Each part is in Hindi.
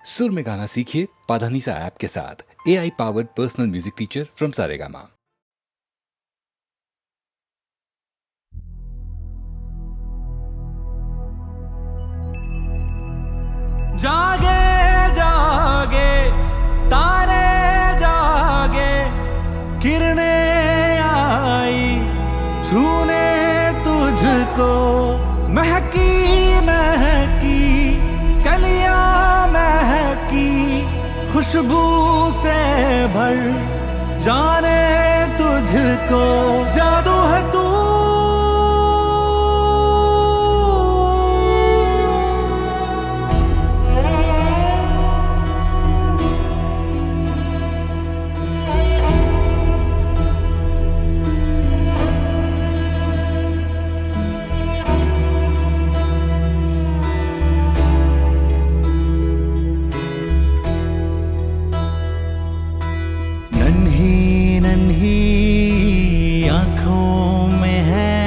सुर में गाना सीखिए पाधानीसा ऐप के साथ। AI powered personal music teacher from Saregama. जागे जागे तारे जागे, किरणें आई छूने तुझको, महकी महकी कलियां महकी, खुशबू से भर जाने तुझको, जादू है तू। नन्ही नन्ही आँखों में है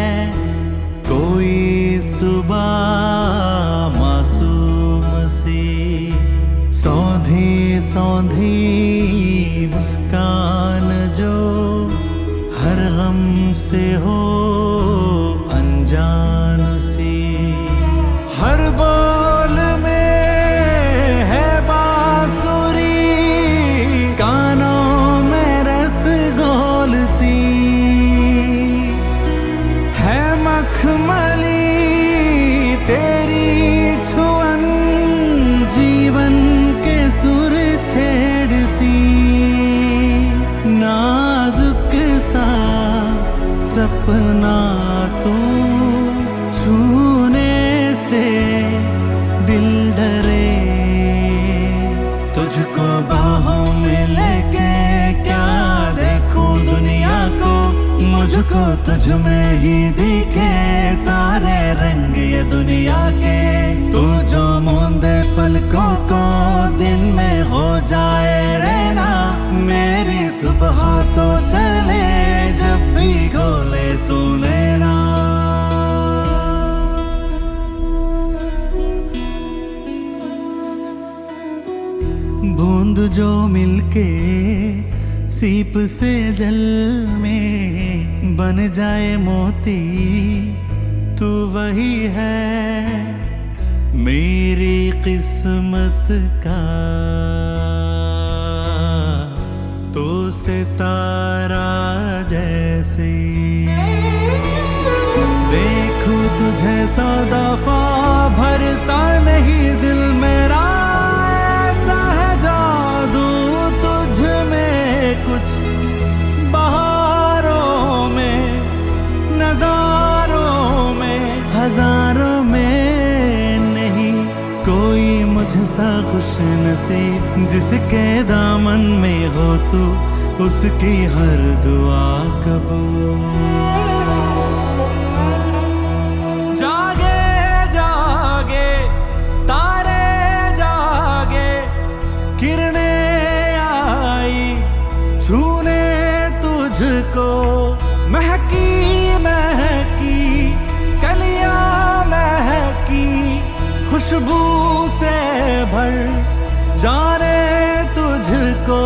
कोई सुबह मासूम सी, सौंधी सौंधी मुस्कान जो हर गम से हो अनजान सी, हर बोल में है बांसुरी, कानों में रस घोलती है मखमली तेरी छुअन, जीवन के सुर छेड़ती, नाजुक सा सपना तू, छूने से दिल डरे, तुझको बाहों में लेके क्या देखूं दुनिया को, मुझको तुझ में ही दिखे सारे रंग ये दुनिया के, तू जो मूंदे पलकों को दिन में हो जाए रहना, मेरी सुबह तो चले जब भी खोले तू नैना। बूंद जो मिलके सीप से जल में बन जाए मोती, तू वही है मेरी किस्मत का, तो सितारा जैसे देखूं तुझे सौ दफा भरता नहीं दिल मेरा, ऐसा है जादू तुझ में कुछ बहारों में, नजारों में, हजारों में नहीं कोई मुझसा खुश नसीब, जिसके दामन में हो तू उसकी हर दुआ कबूल। जागे जागे तारे जागे, किरणें आई छूने तुझको, महकी महकी कलियां महकी, खुशबू से भर जाने तुझको।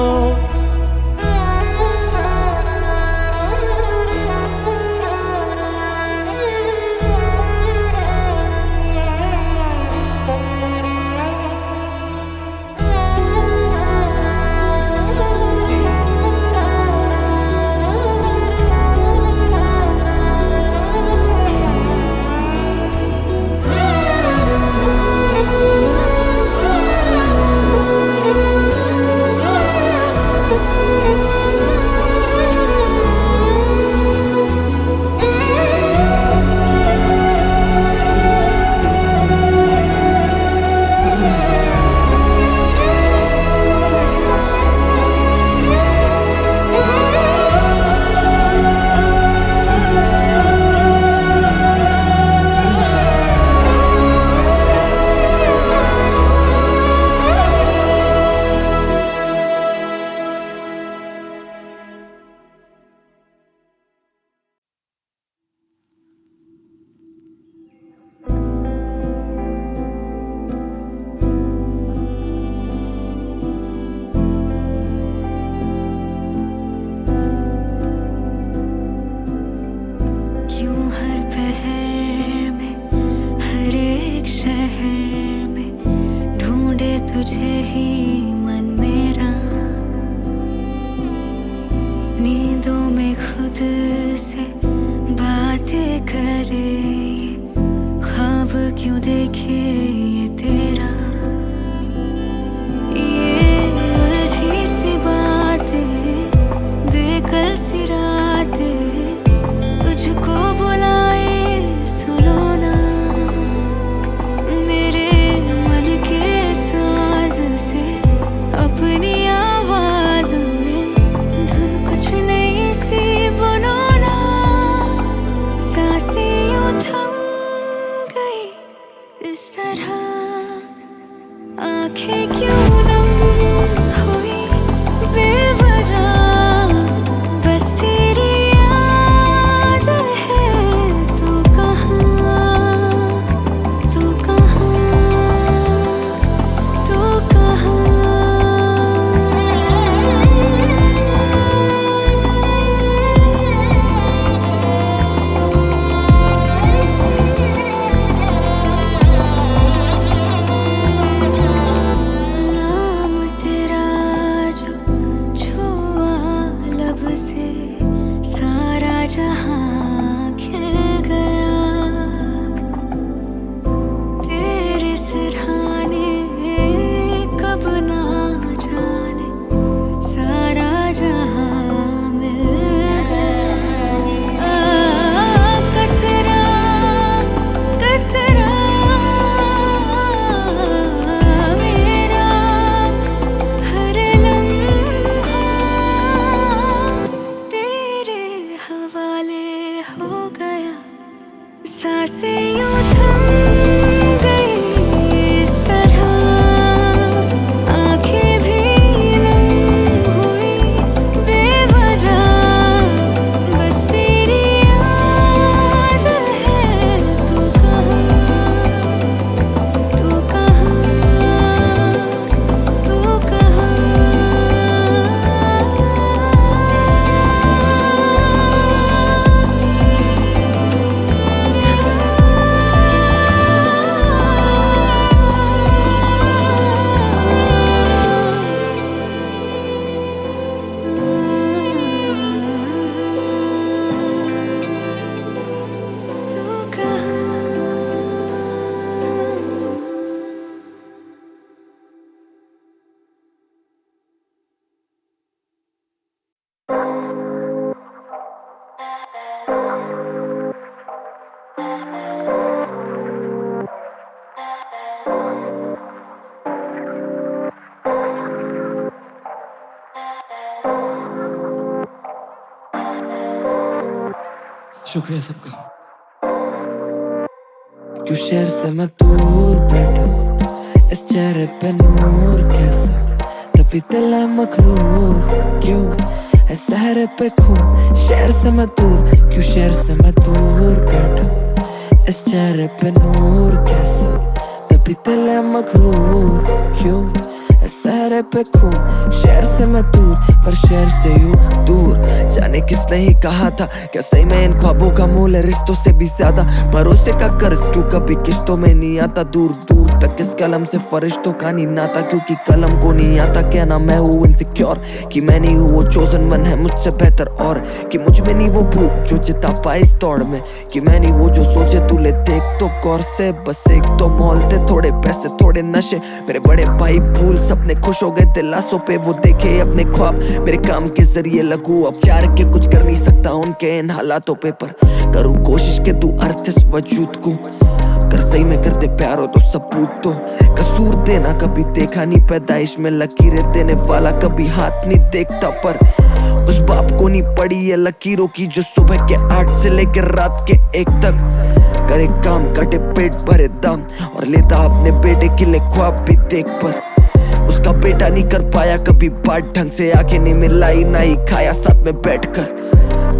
तुझे ही मन मेरा, नींदों में खुद से बातें करे, ख्वाब क्यों देखे ये तेरा, ये उलझी सी बातें, बेकल सी रातें, तुझको बुलाए सुनो ना, मेरे मन के साज से अपनी आवाज में धुन कुछ नई सी बुनो ना, सांसें यूं थम गई इस तरह, आंखें क्यों नम हुई बेवजह, बस तेरी याद है, तू कहाँ, तू कहाँ, तू कहाँ। नाम तेरा जो छुआ लब से, सारा जहां खिल गया, तेरे सिरहाने कब ना जाने, सारा जहां मिल गया, कतरा कतरा मेरा हर लम्हा तेरे हवाले हो गया, सांसें यूं थम गई इस तरह, आंखें भी नम हुई बेवजह, बस तेरी याद है, तू कहाँ, तू कहाँ, तू कहाँ। तू कहाँ। शुक्रिया सबका। क्यों शहर से मैं दूर बैठा, इस चेहरे पे नूर कैसा, तभी दिल है मखरूर, क्यों है सहरे पे खून, शहर से मैं दूर, क्यों शहर से मैं दूर बैठा, इस चेहरे पे नूर कैसा, तभी दिल है मखरूर, क्यों है सहरे पे खून, शहर से मैं दूर, पर शहर से यूं दूर, जाने किसने ही कहा था, क्या सही में इन ख्वाबों का मोल है रिश्तों से भी ज्यादा, भरोसे का कर्ज क्यों कभी किश्तों में नहीं आता, दूर दूर तक इस कलम से फरिश्तों का नहीं नाता, क्योंकि कलम को नहीं आता कहना मैं हूँ इनसिक्योर, कि मैं नहीं हूँ वो चोजन वन है मुझसे बेहतर, और कि मुझ में नहीं वो भूख जो चिता पाए इस दौड़ में, कि मैं नहीं वो जो सोचे तू ले देख तो गौर से, बस एक तो मॉल थे थोड़े पैसे थोड़े नशे, मेरे बड़े भाई भूल सपने खुश हो गए दिलासों पे, वो देखे अपने ख्वाब मेरे काम के जरिए लगू, अब चार के कुछ कर नहीं सकता उनके इन हालातों पे, पर करूँ कोशिश के तू अर्थ इस वजूद को, कर सही में कर दे प्यार हो तो सबूत दो, कसूर देना कभी देखा नहीं, पैदाइश में लकीरें देने वाला कभी हाथ नहीं देखता, पर उस बाप को नहीं पड़ी ये लकीरों की जो सुबह के 8 से लेकर रात के 1 तक करे काम, कटे पेट भरे दम, और लेता अपने बेटे के लिए ख्वाब भी देख, पर उसका बेटा नहीं कर पाया कभी बात ढंग से, आंखें नहीं मिलाई ना ही खाया साथ में बैठकर,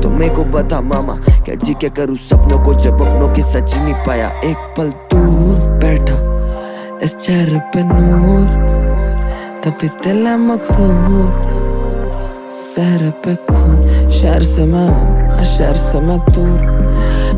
तो मेरे को बता मामा क्या जी क्या करूँ सपनों को जब अपनों की सच ही नहीं पाया, एक पल दूर बैठा इस चेहरे पे नूर, तभी दिल है मखरूर, शहर पे खून, शहर से मैं दूर,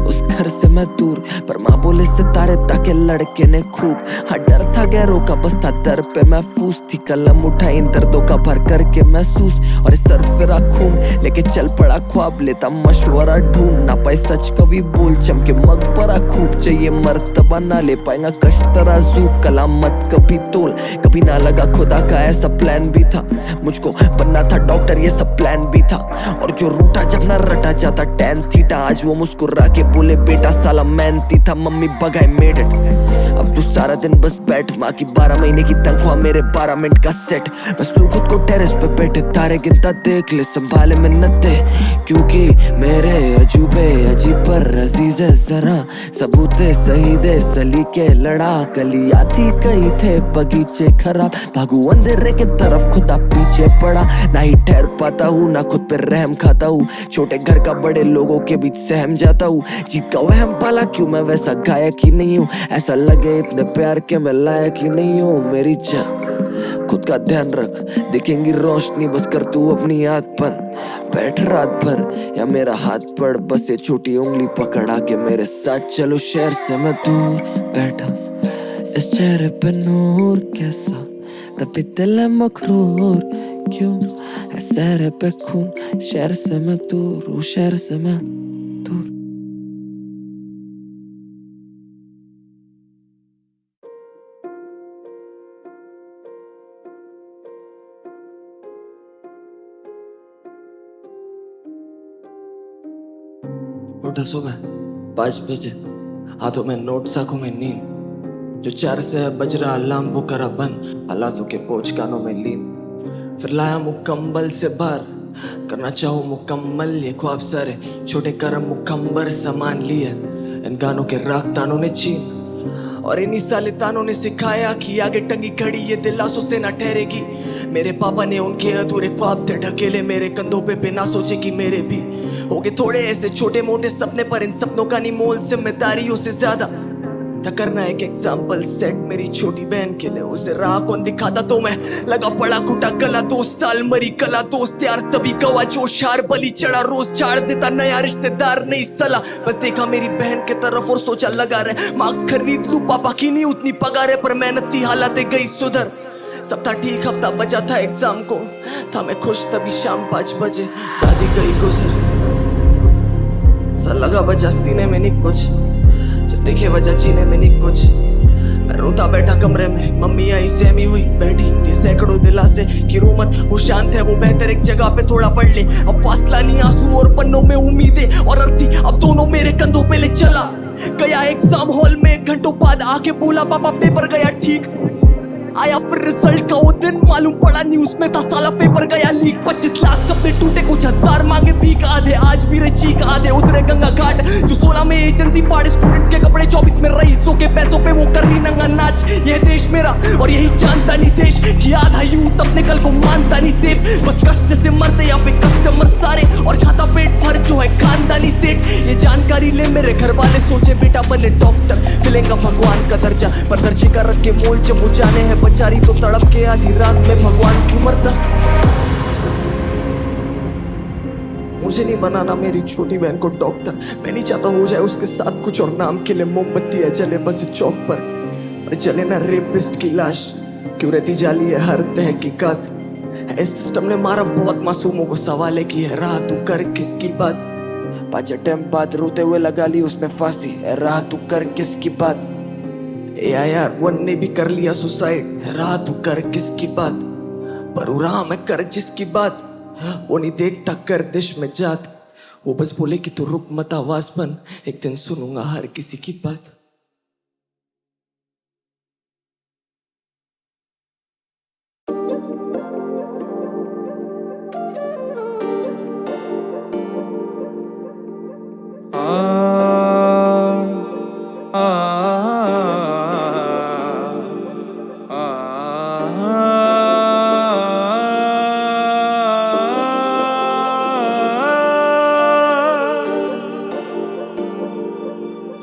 उस घर से मैं दूर, पर माँ बोले सितारे ताके लड़के ने खूब। हाँ डर था गैरों का, बस था दर पे महफूज थी, कलम उठाई दर्दों का भर करके महसूस। और सर फिरा खून लेके चल पड़ा ख्वाब, लेता मशवरा ढूंढ ना पाए सच कभी बोल, चमके मग परा खूब। चाहिए मर्तबा ना ले पाएगा कष्ट तराजू, कलाम मत कभी तोल। कभी ना लगा खुदा का ऐसा प्लान भी था, मुझको बनना था डॉक्टर ये सब प्लान भी था। और जो रूठा जब ना रटा जाता टैन थीटा, आज वो मुस्कुरा के बोले बेटा साला मेहनती था। मम्मी बगाए मेड इट, अब तू सारा दिन बस बैठ, माँ की 12 महीने की तनख्वाह मेरे 12 मिनट का सेट। बस तू खुद को टेरेस पे बैठे तारे गिनता देख ले, संभाले मिन्नते क्योंकि मेरे अजूबे अजीब पर अजीज है जरा। सबूते सही दे सलीके लड़ा, गलियां थी कई थे बगीचे खराब। भागू अंधेरे के तरफ खुदा पीछे पड़ा, ना ही ठहर पाता हूँ ना खुद पे रहम खाता हूँ। छोटे घर का बड़े लोगों के बीच सहम जाता हूँ, जीत का वहम पाला क्यों मैं वैसा गायक ही नहीं हूँ। ऐसा लगे इतने प्यार के मैं लायक ही नहीं हूँ। मेरी जा खुद का ध्यान रख, दिखेंगी रोशनी बस कर तू अपनी आँख बंद। बैठ रात भर या मेरा हाथ पड़, बस ये छोटी उंगली पकड़ा के मेरे साथ चलो। शहर से मैं दूर बैठा, इस चेहरे पे नूर कैसा, तभी दिल है मखरूर क्यों है चेहरे पे खून। शहर से मैं दूर हूँ, शहर से मैं दूर। उठा सुबह 5 बजे, हाथों में नोट आंखों में नींद। जो 4 से बज रहा अलार्म वो करा बंद, हालातों के बोझ कानों में लीन। फिर लाया मुकम्मल से बाहर, करना चाहूँ मुकम्मल ये ख्वाब सारे। छोटे करम मुकम्मल सामान लिए, इन गानों के राग तानों ने छीन। और इन्हीं साले तानों ने सिखाया कि आगे टंगी घड़ी ये दिलासों से ना ठहरेगी। मेरे पापा ने उनके अधूरे ख्वाब थे ढकेले मेरे कंधों पे, बिना सोचे कि मेरे भी होगे थोड़े ऐसे छोटे मोटे सपने, पर इन सपनों का नहीं मोल जिम्मेदारियों से ज्यादा था करना एक एग्जाम्पल सेट मेरी छोटी बहन के लिए। उसे राह कौन दिखाता तो मैं लगा पड़ा घुटा गला। 2 साल मरी कला दोस्त यार सभी गवा, जोश हार बलि चढ़ा रोज झाड़ देता नया रिश्तेदार नहीं सला। बस देखा मेरी बहन के तरफ और सोचा लगा रहे मार्क्स खरीद लूं, पापा की नहीं उतनी पगार है पर मेहनत थी हालातें गई सुधर। सब था ठीक, हफ्ता बचा था एग्जाम को, था मैं खुश तभी शाम 5 बजे दादी गई गुजर। सा लगा बचा सीने में नहीं कुछ, जब देखे वजह जीने में नहीं कुछ। मैं रोता बैठा कमरे में, मम्मी आई सहमी हुई बैठी ये सैकड़ों दिलासे कि रो मत वो शांत है वो बेहतर एक जगह पे थोड़ा पढ़ ले। अब फासला नहीं आंसू और पन्नों में उम्मीदें और अर्थी, अब दोनों मेरे कंधों पे ले चला गया। एग्जाम हॉल में घंटों बाद आके बोला पापा पेपर गया ठीक। आया फिर रिजल्ट का वो दिन, मालूम पड़ा न्यूज में था साला पेपर गया लीक। 25 लाख सपने टूटे, कुछ हजार मांगे भीख, आधे आज भी रहे चीख, आधे उतरे गंगा घाट। जो 16 में एजेंसी फाड़े स्टूडेंट्स के कपड़े, 24 में रईसों के पैसों पे वो कर रही नंगा नाच। ये देश मेरा और यही जानता नहीं देश कि आधा यूथ अपने कल को मानता नहीं सेफ। बस कष्ट से मरते यहाँ पे कस्टमर सारे और खाता पेट भर जो है खानदानी सेठ। ये जानकारी ले मेरे घर वाले, सोचे बेटा बने डॉक्टर मिलेगा भगवान का दर्जा, पर दर्जे का रख के मोल जब वो जाने हैं बचारी तो तड़प के आधी रात में भगवान क्यों मरता। मुझे नहीं बनाना मेरी छोटी बहन को डॉक्टर, मैं नहीं चाहता हो जाए उसके साथ कुछ और नाम के लिए मोमबत्ती जले बस चौक पर जले ना रेपिस्ट की लाश। क्यों रहती जाली है हर तहकीकात, इस सिस्टम ने मारा बहुत मासूमों को। सवाल है कि है राह तू कर किसकी बात। 5 अटेम्प्ट बाद रोते हुए लगा ली उसने फांसी, राह तू कर किसकी बात। AIR-1 ने भी कर लिया सुसाइड, राह तू कर किसकी बात। पर रहा मैं कर जिसकी बात, वो नहीं देखता गर्दिश में जात। वो बस बोले कि तू रुक मत आवाज बन, एक दिन सुनूंगा हर किसी की बात।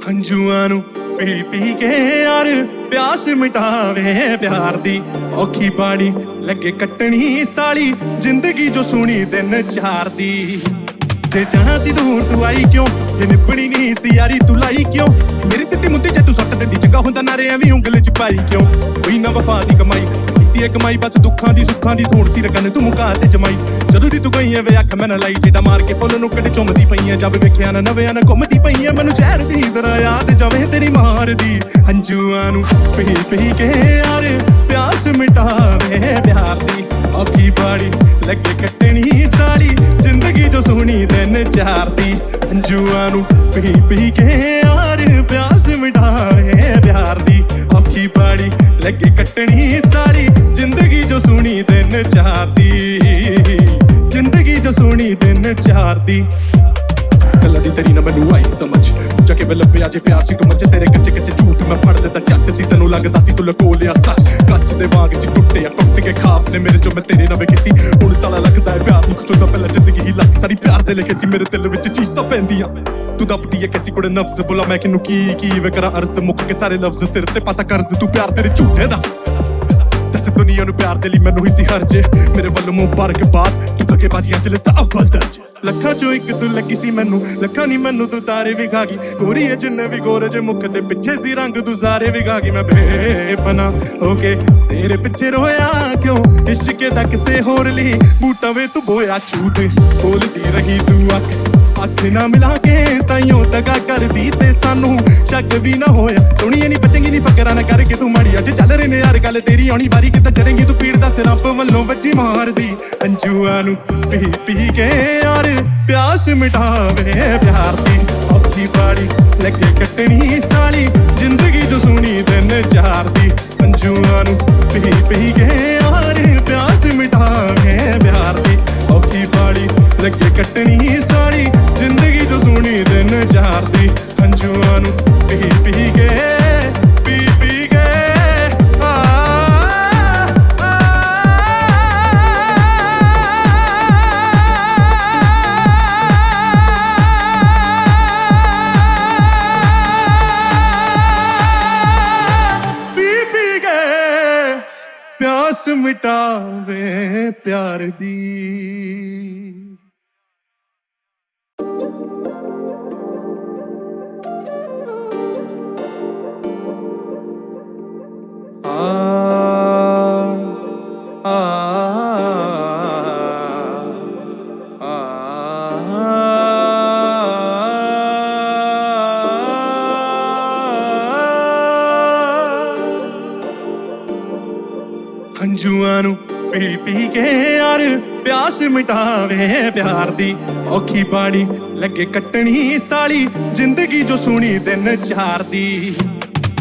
ਹੰਝੂਆਂ ਨੂੰ ਪੀ ਪੀ ਕੇ ਯਾਰ ਪਿਆਸ ਮਿਟਾਵੇ ਪਿਆਰ ਦੀ ਔਖੀ ਬਾਣੀ ਲੱਗੇ ਕੱਟਣੀ ਸਾਲੀ ਜ਼ਿੰਦਗੀ ਜੋ ਸੁਣੀ ਦਿਨ ਚਾਰ ਦੀ। ਜੇ ਜਾਣਾ ਸੀ ਦੂਰ ਤੂੰ ਆਈ ਕਿਉਂ, ਜੇ ਨਿਭਣੀ ਨਹੀਂ ਸੀ ਯਾਰੀ ਤੂੰ ਲਾਈ ਕਿਉਂ ਮੇਰੀ ਦਿੱਤੀ ਮੁੱਦੀ ਜੇ ਤੂੰ ਸੁੱਟ ਦਿੰਦੀ ਚੰਗਾ ਹੁੰਦਾ ਨਾਰੇ ਐਵੇਂ ਉਂਗਲ ਚ ਪਾਈ ਕਿਉਂ ਕੋਈ ਨਾ ਵਫਾ ਦੀ ਕਮਾਈ ਕੀਤੀ ਇਹ ਕਮਾਈ ਬਸ ਦੁੱਖਾਂ ਦੀ ਸੁੱਖਾਂ ਦੀ ਥੋੜ ਸੀ ਰਕਨ ਤੂੰ ਮੁਕਾ ਤੇ ਜਮਾਈ ਜਦੋਂ ਦੀ ਤੂੰ ਗਈ ਐ ਵੇ ਅੱਖ ਮੈਂ ਨਾ ਲਾਈ ਟੇਡਾ ਮਾਰ ਕੇ ਫੁੱਲ ਨੂੰ ਕੱਢ ਚੁੰਮਦੀ ਪਈ ਐ ਜਦ ਵੇਖਿਆ ਨਾ ਨਵਿਆਂ ਨਾ ਘੁੰਮਦੀ ਪਈ ਐ ਮੈਨੂੰ ਜ਼ਹਿਰ ਦੀ ਤਰ੍ਹਾਂ ਯਾਦ ਜਾਵੇ ਤੇਰੀ ਮਾਰਦੀ ਹੰਝੂਆਂ ਨੂੰ ਪੀ ਪੀ ਕੇ ਯਾਰ ਪਿਆਸ ਮਿਟਾਵੇ ਪਿਆਰ ਦੀ ਔਖੀ ਬਾੜੀ ਲੱਗੇ ਕੱਟਣੀ ਸਾਲੀ ਜ਼ਿੰਦਗੀ ਜੋ ਸੋਹਣੀ ਦਿਨ ਚਾਰਦੀ ਹੰਝੂਆਂ ਨੂੰ ਪੀ ਪੀ ਕੇ ਯਾਰ ਪਿਆਸ ਮਿਟਾਵੇ ਪਿਆਰ ਦੀ ਔਖੀ ਬਾੜੀ ਲੱਗੇ ਕੱਟਣੀ ਸਾਲੀ ਜ਼ਿੰਦਗੀ ਜੋ ਸੋਹਣੀ ਦਿਨ ਚਾਰਦੀ ਜ਼ਿੰਦਗੀ ਜੋ ਸੋਹਣੀ ਦਿਨ ਚਾਰਦੀ ਗੱਲਾਂ ਦੀ ਤੇਰੀ ਨਾ ਮੈਨੂੰ ਆਈ ਸਮਝ ਪੁੱਛਾ ਕੇ ਲੱਭਿਆ ਜੇ ਪਿਆਰ ਸੀ ਕਮਚ ਤੇਰੇ ਕੱਚੇ ਕੱਚੇ ਝੂਠ ਮੈਂ ਫੜ ਦਿੱਤਾ ਝੱਟ ਸੀ ਤੈਨੂੰ ਲੱਗਦਾ ਸੀ ਤੂੰ ਲਕੋ ਲਿਆ ਸੱਚ ਕੱਚ ਦੇ ਵਾਂਗ ਸੀ ਟੁੱਟਿਆ ਟੁੱਟ ਕੇ ਖਾਪ ਨੇ ਮੇਰੇ ਜੋ ਮੈਂ ਤੇਰੇ ਨਾਲ ਵੇਖੀ ਸੀ ਹੁਣ ਸਾਲਾ ਲੱਗਦਾ ਹੈ ਪਿਆਰ ਨੂੰ ਕੁਛ ਤੋਂ ਪਹਿਲਾਂ ਜ਼ਿੰਦਗੀ ਹੀ ਲੱਗ ਸਾਰੀ ਪਿਆਰ ਦੇ ਲਿਖੇ ਸੀ ਮੇਰੇ ਦਿਲ ਵਿੱਚ ਚੀਸਾਂ ਪੈਂਦੀਆਂ ਤੂੰ ਦੱਬਦੀ ਹੈ ਕਿਸੇ ਕੋਲੇ ਨਫਸ ਬੋਲਾ ਮੈਂ ਕਿਨੂੰ ਕੀ ਵੇ ਕਰਾਂ ਅਰਜ਼ ਮੁੱਕ ਕੇ ਸਾਰੇ ਲਫ਼ਜ਼ ਸਿਰ ਤੇ ਪਤਾ ਕਰਜ਼ ਤੂੰ ਪਿਆਰ ਤੇਰੇ ਝੂਠੇ ਦਾ ਦੱਸ ਦੁਨੀਆ ਨੂੰ ਪਿਆਰ ਦੇ ਲਈ ਮੈਨੂੰ ਹੀ ਸੀ ਹਰਜ ਮੇਰੇ ਵੱਲੋਂ ਮੁਬਾਰਕਬਾਦ ਤੂੰ ਧੱਕੇ ਬਾਜੀਆਂ ਚ ਲਿੱਤਾ ਅਵਲ ਦਰਜ ਲੱਖਾਂ ਚੋਂ ਇੱਕ ਤੂੰ ਲੱਗੀ ਸੀ ਮੈਨੂੰ ਲੱਖਾਂ ਨਹੀਂ ਮੈਨੂੰ ਤੂੰ ਤਾਰੇ ਵਿਖਾ ਗਈ ਗੋਰੀ ਐ ਜਿੰਨੇ ਵੀ ਗੋਰੇ ਜੇ ਮੁੱਖ ਦੇ ਪਿੱਛੇ ਸੀ ਰੰਗ ਦੁਜ਼ਾਰੇ ਵਿਖਾ ਗਈ ਮੈਂ ਬੇਪਨਾ ਓਕੇ ਤੇਰੇ ਪਿੱਛੇ ਰੋਇਆ ਕਿਉਂ ਇਸ਼ਕ ਦਾ ਕਿਸੇ ਹੋਰ ਲਈ ਬੂਟਾ ਵੇ ਤੂੰ ਬੋਇਆ ਝੂਠ ਬੋਲਦੀ ਰਹੀ ਤੂੰ ਅੱਖ ਨਾ ਮਿਲਾ ਕੇ ਤਾਈਓ ਦਗਾ ਕਰਦੀ ਤੇ ਸਾਨੂੰ ਸ਼ੱਕ ਵੀ ਨਾ ਹੋਇਆ ਸੋਹਣੀਏ ਨਹੀਂ ਬਚੇਂਗੀ ਨਹੀਂ ਫਕਰਾਂ ਨਾ ਕਰਕੇ ਤੂੰ ਮਾੜੀ ਅੱਜ ਚੱਲ ਰਹੇ ਨੇ ਯਾਰ ਗੱਲ ਤੇਰੀ ਆਉਣੀ ਵਾਰੀ ਕਿੱਦਾਂ ਚਰੇਂਗੀ ਤੂੰ ਪੀੜ ਦਾ ਸਿਰ ਰੱਬ ਵੱਲੋਂ ਵੱਜੀ ਮਾਰਦੀ ਅੰਜੂਆਂ ਨੂੰ ਪੀ ਪੀ ਕੇ ਯਾਰ ਪਿਆਸ ਮਿਟਾਵੇ ਪਿਆਰ ਦੀ ਔਖੀ ਬਾੜੀ ਲੱਗੇ ਕੱਟਣੀ ਸਾਲੀ ਜ਼ਿੰਦਗੀ ਜੋ ਸੋਹਣੀ ਦਿਨ ਚਾਰਦੀ ਅੰਜੂਆਂ ਨੂੰ ਪੀ ਪੀ ਕੇ ਯਾਰ ਪਿਆਸ ਮਿਟਾਵੇ ਪਿਆਰ ਦੀ ਔਖੀ ਬਾੜੀ ਲੱਗੇ ਕੱਟਣੀ ਸਾਲੀ ਜ਼ਿੰਦਗੀ ਜੋ ਸੋਹਣੀ ਦਿਨ ਚਾਰਦੀ ਹੰਝੂਆਂ ਨੂੰ ਪੀ ਪੀ ਕੇ ਪਿਆਸ ਮਿਟਾਵੇ ਪਿਆਰ ਦੀ ਹੰਝੂਆਂ ਨੂੰ ਪੀ ਪੀ ਕੇ ਯਾਰ ਪਿਆਸ ਮਿਟਾਵੇ ਪਿਆਰ ਦੀ ਔਖੀ ਬਾਣੀ ਲੱਗੇ ਕੱਟਣੀ ਸਾਲੀ ਜ਼ਿੰਦਗੀ ਜੋ ਸੋਹਣੀ ਦਿਨ ਚਾਰਦੀ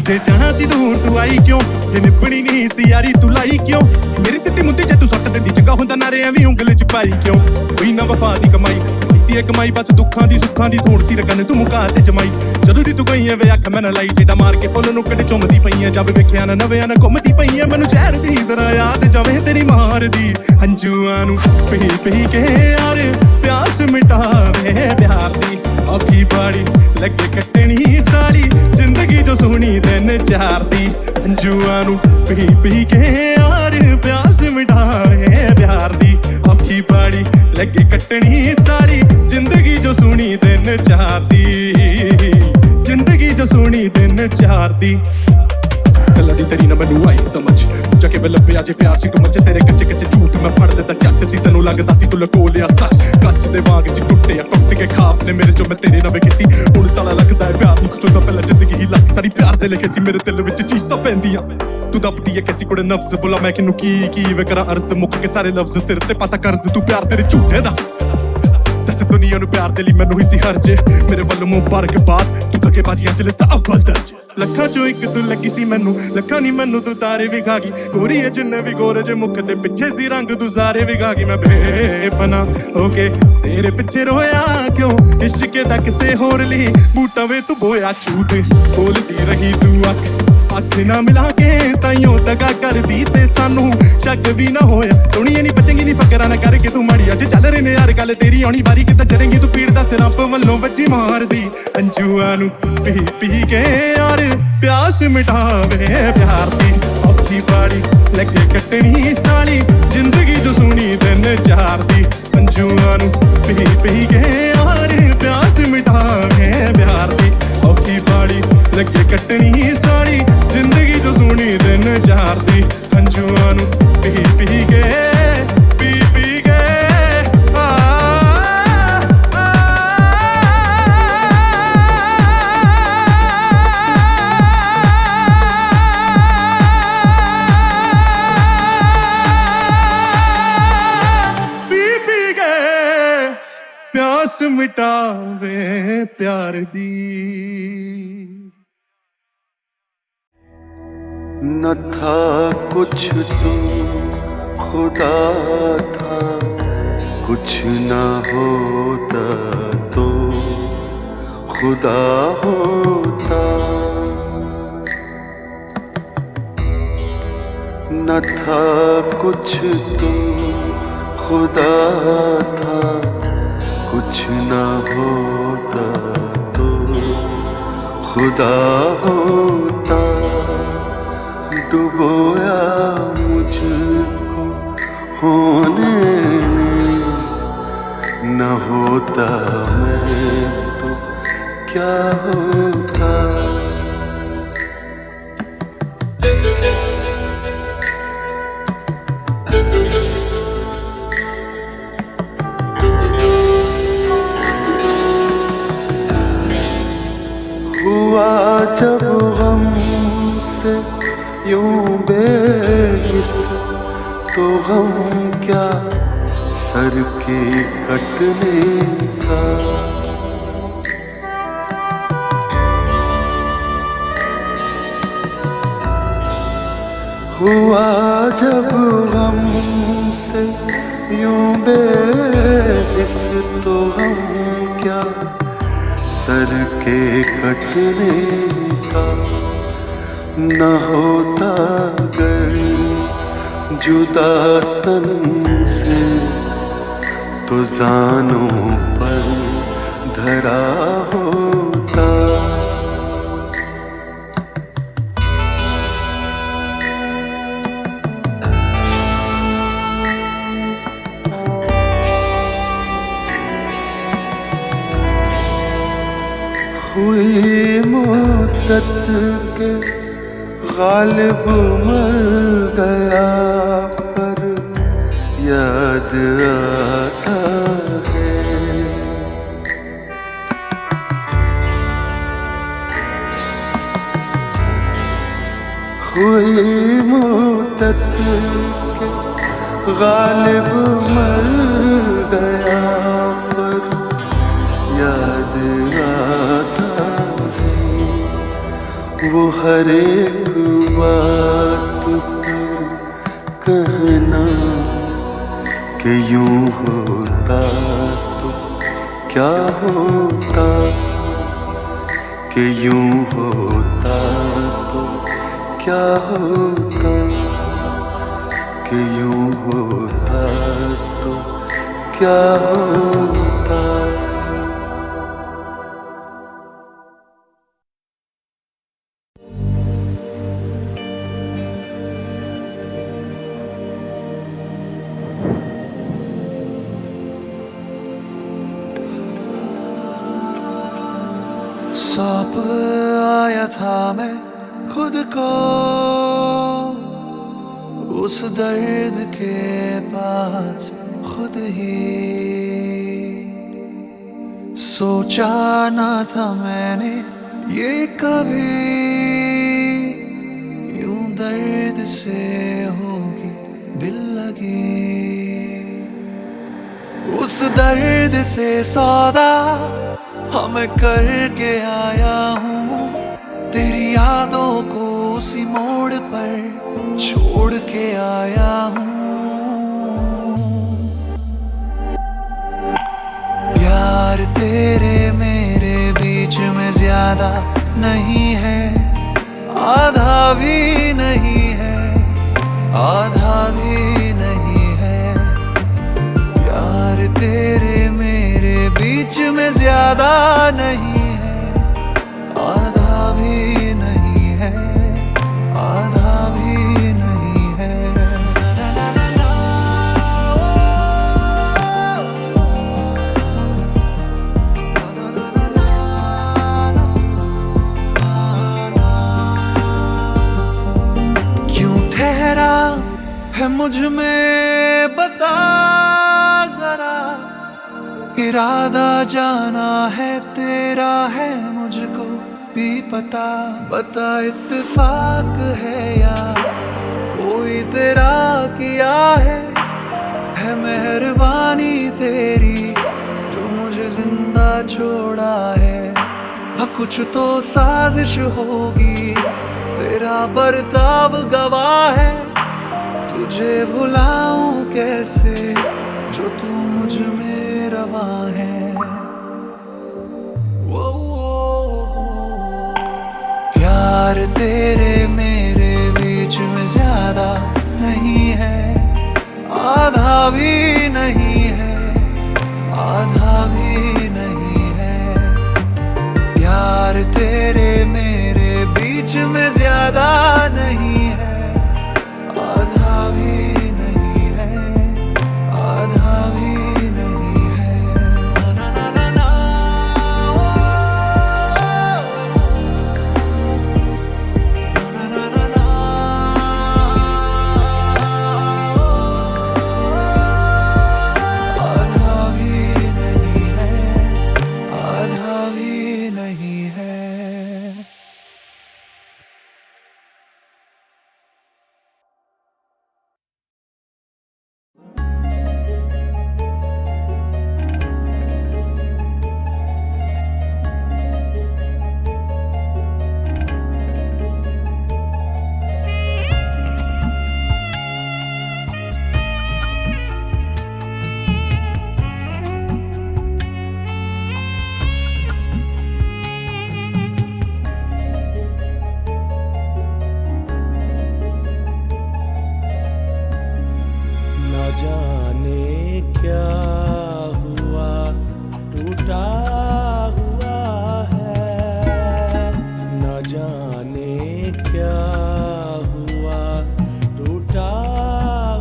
ਜੇ ਜਾਣਾ ਸੀ ਦੂਰ ਤੂੰ ਆਈ ਕਿਉਂ ਜੇ ਨਿਭਣੀ ਨਹੀਂ ਸੀ ਯਾਰੀ ਤੂੰ ਲਾਈ ਕਿਉਂ ਮੇਰੀ ਦਿੱਤੀ ਮੁੱਦੀ ਜੇ ਤੂੰ ਸੁੱਟ ਦਿੰਦੀ ਚੰਗਾ ਹੁੰਦਾ ਨਾਰੇ ਐਵੇਂ ਉਂਗਲ ਚ ਪਾਈ ਕਿਉਂ ਕੋਈ ਨਾ ਵਫਾ ਦੀ ਕਮਾਈ ਕੀਤੀ ਇਹ ਕਮਾਈ ਬਸ ਦੁੱਖਾਂ ਦੀ ਸੁੱਖਾਂ ਦੀ ਥੋੜ ਸੀ ਰਕਨ ਤੂੰ ਮੁਕਾ ਤੇ ਜਮਾਈ ਜਦੋਂ ਦੀ ਤੂੰ ਗਈ ਐ ਵੇ ਅੱਖ ਮੈਂ ਨਾ ਲਾਈ ਟੇਡਾ ਮਾਰ ਕੇ ਫੁੱਲ ਨੂੰ ਕੱਢ ਚੁੰਮਦੀ ਪਈ ਐ ਜਦ ਵੇਖਿਆ ਨਾ ਨਵਿਆਂ ਨਾ ਘੁੰਮਦੀ ਪਈ ਐ ਮੈਨੂੰ ਜ਼ਹਿਰ ਦੀ ਤਰ੍ਹਾਂ ਯਾਦ ਜਾਵੇ ਤੇਰੀ ਮਾਰਦੀ ਹੰਝੂਆਂ ਨੂੰ ਪੀ ਪੀ ਕੇ ਯਾਰ ਪਿਆਸ ਮਿਟਾਵੇ ਪਿਆਰ ਦੀ ਔਖੀ ਬਾੜੀ ਲੱਗੇ ਕੱਟਣੀ ਸਾਲੀ ਜ਼ਿੰਦਗੀ ਜੋ ਸੋਹਣੀ ਦਿਨ ਚਾਰਦੀ ਹੰਝੂਆਂ ਨੂੰ ਪੀ ਪੀ ਕੇ ਯਾਰ ਪਿਆਸ ਮਿਟਾਵੇ ਪਿਆਰ ਦੀ ਔਖੀ ਬਾੜੀ ਲੱਗੇ ਕੱਟਣੀ ਸਾਲੀ ਜ਼ਿੰਦਗੀ ਜੋ ਸੋਹਣੀ ਦਿਨ ਚਾਰਦੀ ਜ਼ਿੰਦਗੀ ਜੋ ਸੋਹਣੀ ਦਿਨ ਚਾਰਦੀ ਗੱਲਾਂ ਦੀ ਤੇਰੀ ਨਾ ਮੈਨੂੰ ਆਈ ਸਮਝ ਪੁੱਛਾ ਕੇ ਲੱਭਿਆ ਜੇ ਪਿਆਰ ਸੀ ਕਮਚ ਤੇਰੇ ਕੱਚੇ ਕੱਚੇ ਝੂਠ ਮੈਂ ਫੜ ਦਿੱਤਾ ਝੱਟ ਸੀ ਤੈਨੂੰ ਲੱਗਦਾ ਸੀ ਤੂੰ ਲਕੋ ਲਿਆ ਸੱਚ ਕੱਚ ਦੇ ਵਾਂਗ ਸੀ ਟੁੱਟਿਆ ਟੁੱਟ ਕੇ ਖਾਪ ਨੇ ਮੇਰੇ ਜੋ ਮੈਂ ਤੇਰੇ ਨਾਲ ਵੇਖੀ ਸੀ ਹੁਣ ਸਾਲਾ ਲੱਗਦਾ ਹੈ ਪਿਆਰ ਨੂੰ ਕੁਛ ਤੋਂ ਪਹਿਲਾਂ ਜ਼ਿੰਦਗੀ ਹੀ ਲੱਗ ਸਾਰੀ ਪਿਆਰ ਦੇ ਲਿਖੇ ਸੀ ਮੇਰੇ ਦਿਲ ਵਿੱਚ ਚੀਸਾਂ ਪੈਂਦੀਆਂ ਤੂੰ ਦੱਬਦੀ ਹੈ ਕਿਸੇ ਕੋਲੇ ਨਫਸ ਬੋਲਾ ਮੈਂ ਕਿਨੂੰ ਕੀ ਵੇ ਕਰਾਂ ਅਰਜ਼ ਮੁੱਕ ਕੇ ਸਾਰੇ ਲਫ਼ਜ਼ ਸਿਰ ਤੇ ਪਤਾ ਕਰਜ਼ ਤੂੰ ਪਿਆਰ ਤੇਰੇ ਝੂਠੇ ਦਾ ਦੱਸ ਦੁਨੀਆ ਨੂੰ ਪਿਆਰ ਦੇ ਲਈ ਮੈਨੂੰ ਹੀ ਸੀ ਹਰਜ ਮੇਰੇ ਵੱਲੋਂ ਮੁਬਾਰਕਬਾਦ ਤੂੰ ਧੱਕੇ ਬਾਜੀਆਂ ਚ ਲਿੱਤਾ ਅਵਲ ਦਰਜ ਲੱਖਾਂ ਚੋਂ ਇੱਕ ਤੂੰ ਲੱਗੀ ਸੀ ਮੈਨੂੰ ਲੱਖਾਂ ਨਹੀਂ ਮੈਨੂੰ ਤੂੰ ਤਾਰੇ ਵਿਖਾ ਗਈ ਗੋਰੀ ਐ ਜਿੰਨੇ ਵੀ ਗੋਰੇ ਜੇ ਮੁੱਖ ਦੇ ਪਿੱਛੇ ਸੀ ਰੰਗ ਦੁਜ਼ਾਰੇ ਵਿਖਾ ਗਈ ਮੈਂ ਬੇਪਨਾ ਓਕੇ ਤੇਰੇ ਪਿੱਛੇ ਰੋਇਆ ਕਿਉਂ ਇਸ਼ਕ ਦਾ ਕਿਸੇ ਹੋਰ ਲਈ ਬੂਟਾ ਵੇ ਤੂੰ ਬੋਇਆ ਝੂਠ ਬੋਲਦੀ ਰਹੀ ਤੂੰ ਅੱਖ ਨਾ ਮਿਲਾ ਕੇ ਤਾਈਓ ਦਗਾ ਕਰਦੀ ਤੇ ਸਾਨੂੰ ਸ਼ੱਕ ਵੀ ਨਾ ਹੋਇਆ ਸੋਹਣੀਏ ਨਹੀਂ ਬਚੇਂਗੀ ਨਹੀਂ ਫਕਰਾਂ ਨਾ ਕਰਕੇ ਤੂੰ ਮਾੜੀ ਅੱਜ ਚੱਲ ਰਹੇ ਨੇ ਯਾਰ ਗੱਲ ਤੇਰੀ ਆਉਣੀ ਵਾਰੀ ਕਿੱਦਾਂ ਚਰੇਂਗੀ ਤੂੰ ਪੀੜ ਦਾ ਸਿਰ ਰੱਬ ਵੱਲੋਂ ਵੱਜੀ ਮਾਰਦੀ ਅੰਜੂਆਂ ਨੂੰ ਪੀ ਪੀ ਕੇ ਯਾਰ ਪਿਆਸ ਮਿਟਾਵੇ ਪਿਆਰ ਦੀ ਔਖੀ ਬਾੜੀ ਲੱਗੇ ਕੱਟਣੀ ਸਾਲੀ ਜ਼ਿੰਦਗੀ ਜੋ ਸੋਹਣੀ ਦਿਨ ਚਾਰਦੀ ਅੰਜੂਆਂ ਨੂੰ ਪੀ ਪੀ ਕੇ ਯਾਰ ਪਿਆਸ ਮਿਟਾਵੇ पी के पी पी के प्यास मिटावे प्यार दी। न था कुछ तो खुदा था, कुछ न होता तो खुदा होता। न था कुछ तो खुदा था, कुछ न होता तो खुदा होता। डुबोया मुझको होने में, न होता मैं तो क्या होता। हुआ जब हमसे यूं बेहिस, तो हम क्या सर के कटने का। हुआ जब हमसे यूं बेहिस, तो हम क्या सर के कटने का। न होता गर जुदा तन से, तो जानों पर धरा होता। हुई मुद्दत के गालिब मर गया, पर याद आता है। हुई मुद्दत के गालिब मर गया, पर याद आता वो हर एक बात पर कहना कि यूं होता तो क्या होता, कि यूं होता तो क्या होता, कि यूं होता तो क्या होता। सौंप आया था मैं खुद को उस दर्द के पास खुद ही। सोचा ना था मैंने ये कभी यूं दर्द से होगी दिल लगी। उस दर्द से सौदा हम करके आया हूँ, तेरी यादों को उसी मोड़ पर छोड़ के आया हूँ। प्यार तेरे मेरे बीच में ज्यादा नहीं है, आधा भी नहीं है, आधा भी नहीं है। प्यार तेरे मेरे बीच में ज्यादा नहीं है, आधा भी नहीं है, आधा भी नहीं है। क्यों ठहरा है मुझ में बता जरा, इरादा जाना है तेरा है मुझको भी पता। बता इत्तेफाक है या कोई तेरा किया है मेहरबानी तेरी जो मुझे जिंदा छोड़ा है। हाँ कुछ तो साजिश होगी, तेरा बर्ताव गवाह है। तुझे भुलाऊं कैसे जो तू मुझ में रवा है। प्यार तेरे मेरे बीच में ज्यादा नहीं है, आधा भी नहीं है, आधा भी नहीं है। प्यार तेरे मेरे बीच में ज्यादा नहीं है, आधा भी नहीं है, आधा भी नहीं है। ना ना ना ना ना ना ना ना। आधा भी नहीं है, आधा भी नहीं है। न जाने क्या हुआ टूटा हुआ है, न जाने क्या हुआ टूटा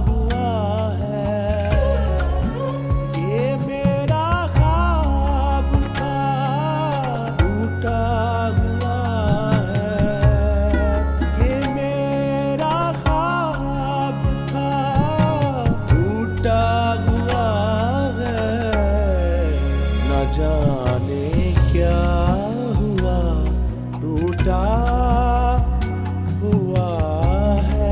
हुआ है। ये मेरा ख्वाब था टूटा हुआ है, ये मेरा ख्वाब था टूटा हुआ है। न जाने क्या हुआ टूटा हुआ है।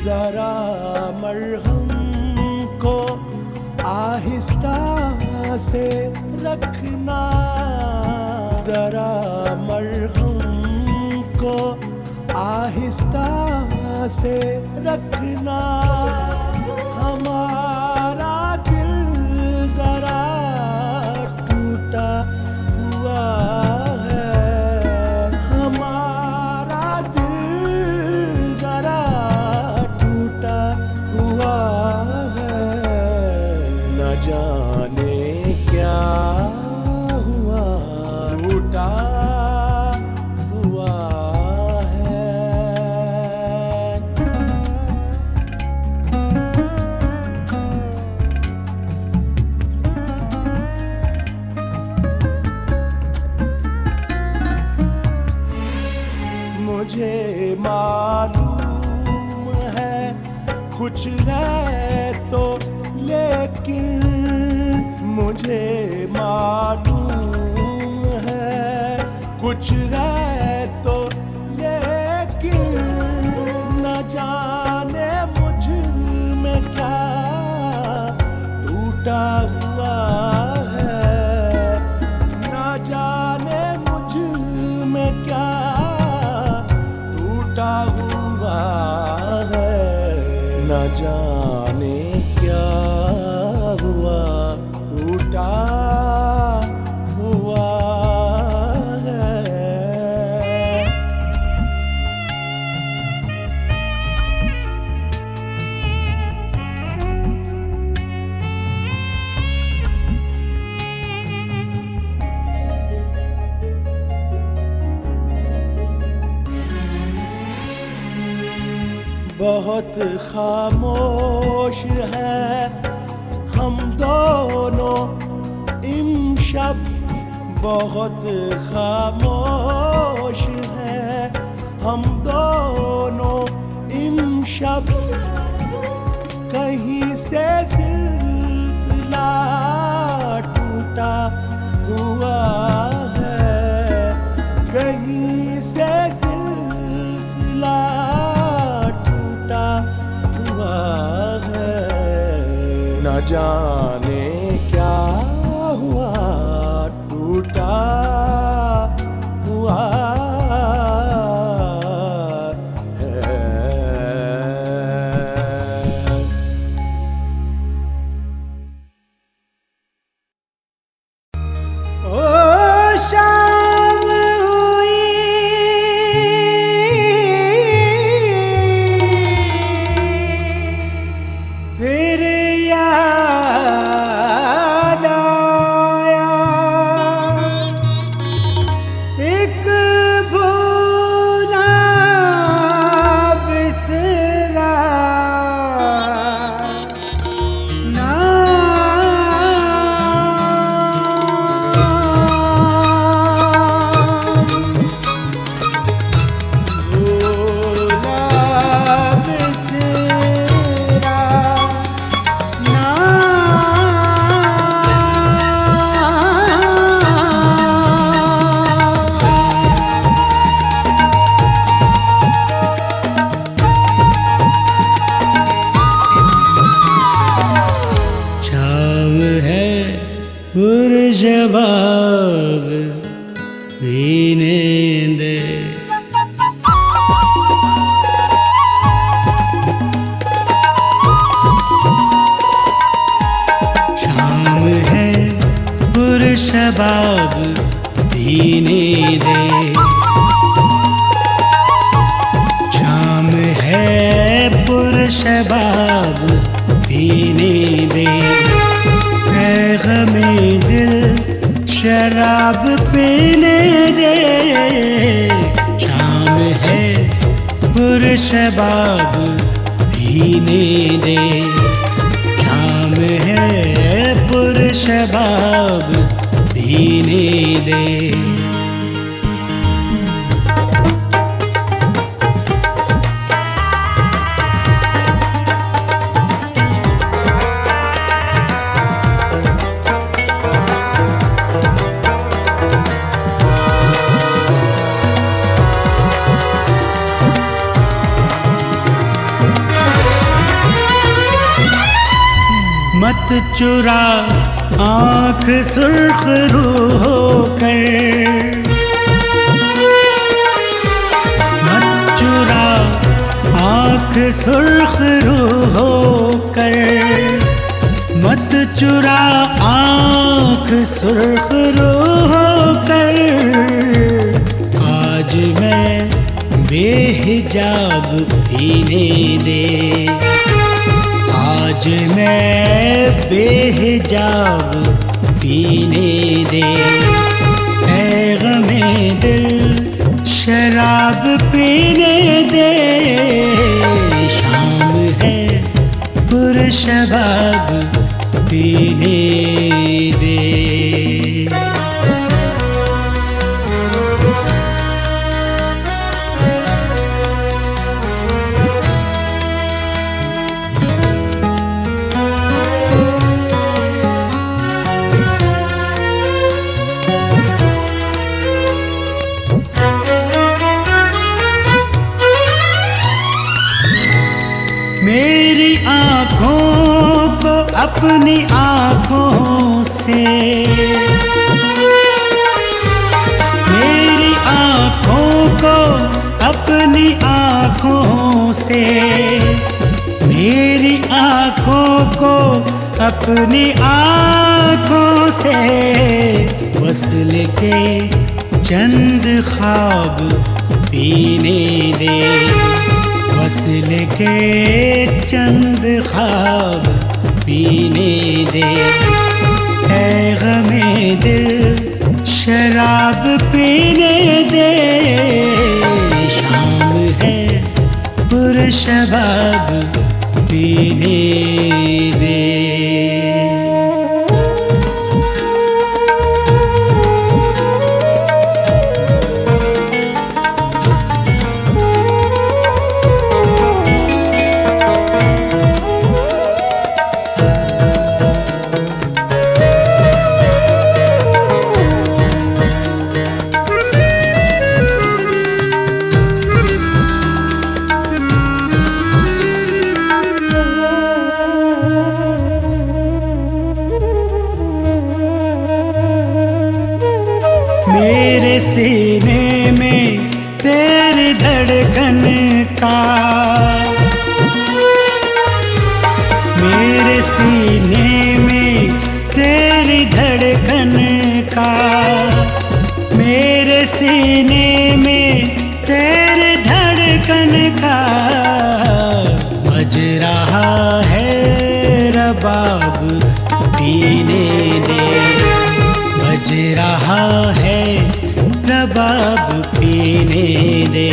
जरा मरहम को आहिस्ता से रखना, जरा मरहम को आहिस्ता से रखना। हमारा दिल जरा टूटा हुआ है, हमारा दिल जरा टूटा हुआ है। न जाने क्या हुआ टूटा हुआ है। मुझे मालूम है कुछ है तो, लेकिन मुझे मालूम है कुछ है तो, लेकिन न जाने मुझ में क्या टूटा हुआ है, न जाने मुझ में क्या टूटा हुआ है। न जाने क्या हुआ टूटा हुआ है। बहुत खामोश है हम दोनों इमशब, बहुत खामोश है हम दोनों इमशब। कहीं से सिलसिला टूटा हुआ है, कहीं से सिलसिला टूटा हुआ है। न जाने क्या हुआ टूटा हुआ है। ओ शाम हुई फिर याद आया एक भूला बिसरा शाम है पुरजवाब पीने दे। शाम है पुरशबाब पीने दे। शाम है पुरशबाब पीने दे। है गमे दिल शराब पीने दे। शाम है पुरशबाब पीने दे। शाम है पुरशबाब पीने दे। मत चुरा आँख सुर्ख रू होकर, मत चुरा आँख सुर्ख रू होकर, मत चुरा आँख सुर्ख रू होकर। आज मैं बेहिजाब पीने दे। आज मैं बेहिजाब पीने दे। ऐ गमे दिल शराब पीने दे। शाम है पुरशबाब पीने दे। मेरी आँखों को अपनी आँखों से, मेरी आँखों को अपनी आँखों से, मेरी आँखों को अपनी आँखों से वसल के चंद ख्वाब पीने दे। वसल के चंद ख्वाब पीने दे। है गमे दिल शराब पीने दे। शाम है पुरशबाब पीने दे। मेरे सीने में तेरी धड़कन का, मेरे सीने में तेरी धड़कन का, मेरे सीने में तेरी धड़कन का बज रहा है रबाब पीने दे, बज रहा है रबाब पीने दे।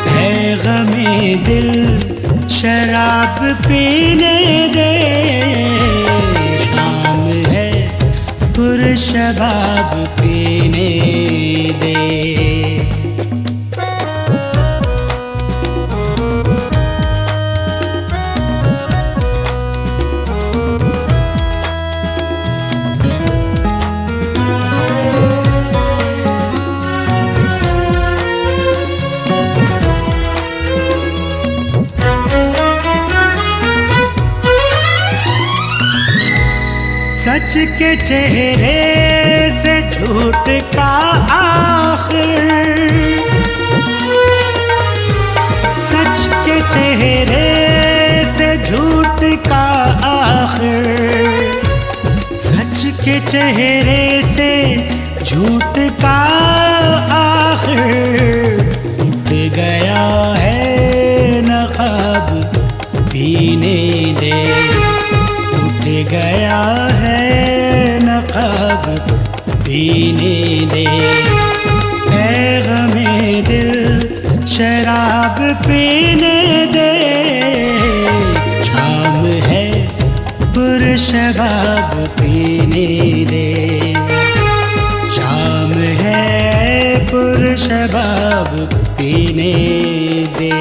है गमे दिल शराब पीने दे, शाम है पुरशबाब पीने दे। सच के चेहरे से झूठ का आखिर, सच के चेहरे से झूठ का आखिर, सच के चेहरे से झूठ का आखिर उठ गया है नक़ाब पीने दे, उठ गया है नक़ाब पीने दे। है गमे दिल शराब पीने दे, शाम है पुरशबाब पीने दे, शाम है पुरशबाब पीने दे।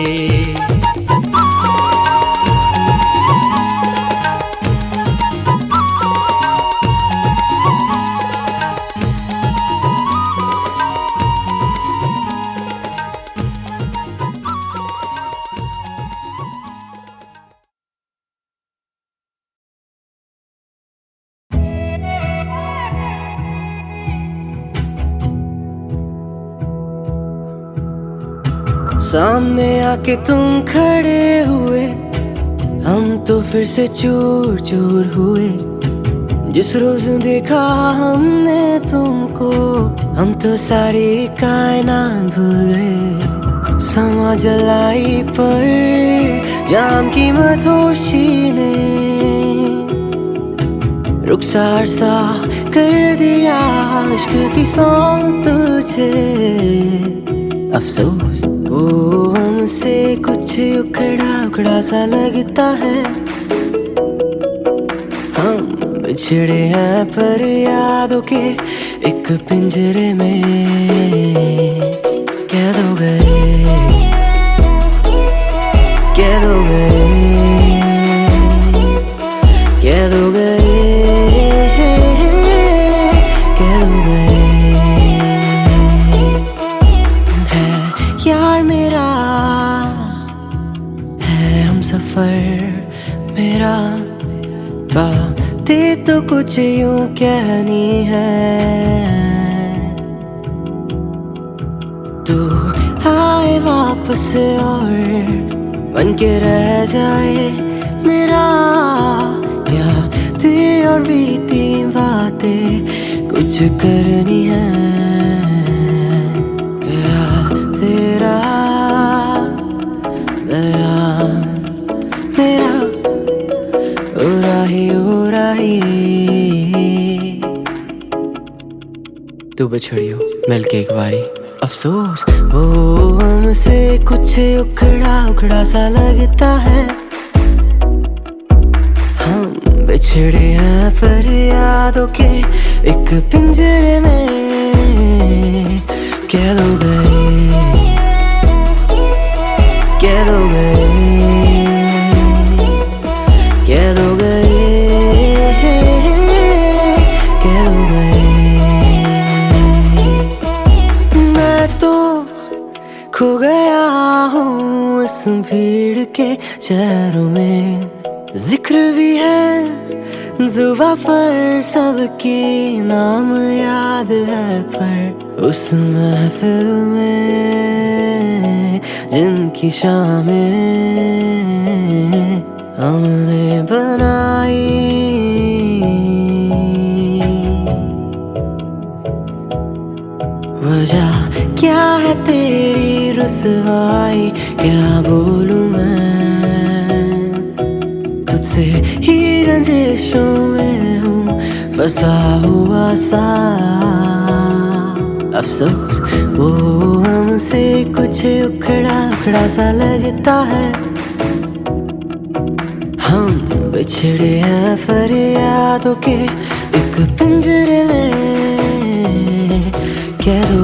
सामने आके तुम खड़े हुए, हम तो फिर से चूर चूर हुए। जिस रोज देखा हमने तुमको, हम तो सारी कायनात भूल गए। समा जलाई पर जाम की मधोशी ने रुखसार सा कर दिया इश्क की सौंग तुझे। अफसोस वो हमसे कुछ उखड़ा उखड़ा सा लगता है। हम बिछड़े हैं पर यादों के एक पिंजरे में कैद हो गए, कैद हो गए, कैद हो गए, कैद हो गए। है यार मेरा, है हम सफर मेरा, बातें तो कुछ यूं कहनी है। तू आए वापस और बन के रह जाए मेरा, यादें और बीती बातें कुछ करनी है। क्या तेरा बयान मेरा ओ राही, तू बिछड़ी हो मिल के एक बारी। अफसोस वो हमसे कुछ उखड़ा उखड़ा सा लगता है। हम बिछड़े हैं फरियादों के एक पिंजरे में। कह दो गए, कह दो गए, कह दो गए, कह दो गए। मैं तो खो गया हूँ इस भीड़ के चेहरों में। जिक्र भी है जुबां पर सबके नाम याद है, पर उस महफिल में जिनकी शामें हमने बनाई, वजह क्या है तेरी रुसवाई, क्या बोलूं मैं तुझसे ही रंजिशों में हूँ फंसा हुआ सा। अफसोस वो हमसे कुछ उखड़ा उखड़ा सा लगता है। हम बिछड़े हैं फरियादों के एक पिंजरे में। कह दो